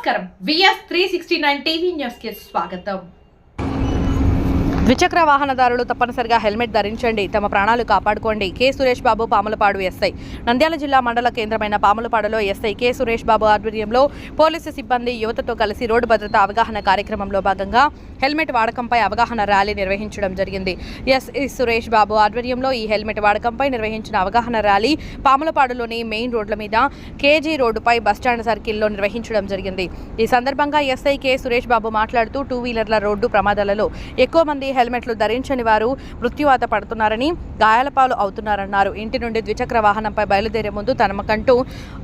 నమస్కారం VS 369 TV news కి స్వాగతం. ద్విచక్ర వాహనదారులు తప్పనిసరిగా హెల్మెట్ ధరించండి, తమ ప్రాణాలు కాపాడుకోండి. కె సురేష్ బాబు, పాములపాడు ఎస్ఐ. నంద్యాల జిల్లా మండల కేంద్రమైన పాములపాడులో ఎస్ఐ కె సురేష్ బాబు ఆధ్వర్యంలో పోలీసు సిబ్బంది యువతతో కలిసి రోడ్డు భద్రతా అవగాహన కార్యక్రమంలో భాగంగా హెల్మెట్ వాడకంపై అవగాహన ర్యాలీ నిర్వహించడం జరిగింది. ఎస్ఐ సురేష్ బాబు ఆధ్వర్యంలో ఈ హెల్మెట్ వాడకంపై నిర్వహించిన అవగాహన ర్యాలీ పాములపాడులోని మెయిన్ రోడ్ల మీద కేజీ రోడ్డుపై బస్టాండ్ సర్కిల్లో నిర్వహించడం జరిగింది. ఈ సందర్భంగా ఎస్ఐ కె సురేష్ బాబు మాట్లాడుతూ 2 వీలర్ల రోడ్డు ప్రమాదాలలో ఎక్కువ మంది హెల్మెట్లు ధరించని వారు మృత్యువాత పడుతున్నారని, గాయాల పాలు అవుతున్నారన్నారు. ఇంటి నుండి ద్విచక్ర వాహనంపై బయలుదేరే ముందు తనకంటూ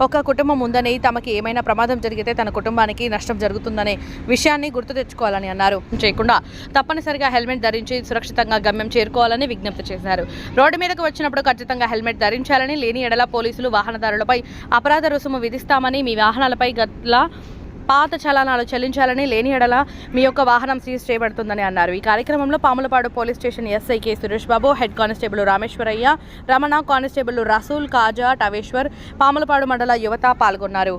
ఒక కుటుంబం ఉందని, తమకి ఏమైనా ప్రమాదం జరిగితే తన కుటుంబానికి నష్టం జరుగుతుందనే విషయాన్ని గుర్తు తెచ్చుకోవాలని అన్నారు. చేయకుండా తప్పనిసరిగా హెల్మెట్ ధరించి సురక్షితంగా గమ్యం చేరుకోవాలని విజ్ఞప్తి చేశారు. రోడ్డు మీదకు వచ్చినప్పుడు ఖచ్చితంగా హెల్మెట్ ధరించాలని, లేని ఎడల పోలీసులు వాహనదారులపై అపరాధ రుసుము విధిస్తామని, మీ వాహనాలపై గట్ల పాత చలానాలు చెల్లించాలని, లేని ఎడల మీ యొక్క వాహనం సీజ్ చేయబడుతుందని అన్నారు. ఈ కార్యక్రమంలో Pamulapadu police station SI K Suresh Babu, head constable Rameshwaraiah, Ramana, constable Rasool, Khaja, టవేశ్వర్, పాములపాడు మండల యువత పాల్గొన్నారు.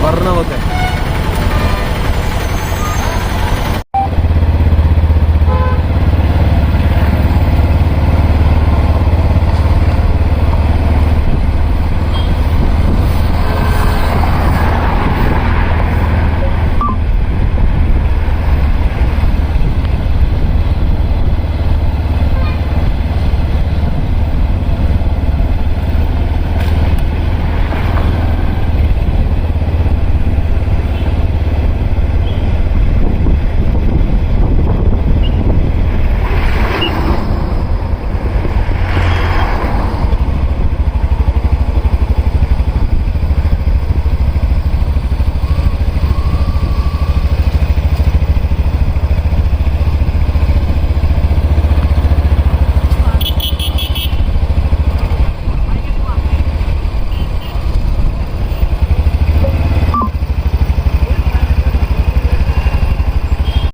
वरना होता है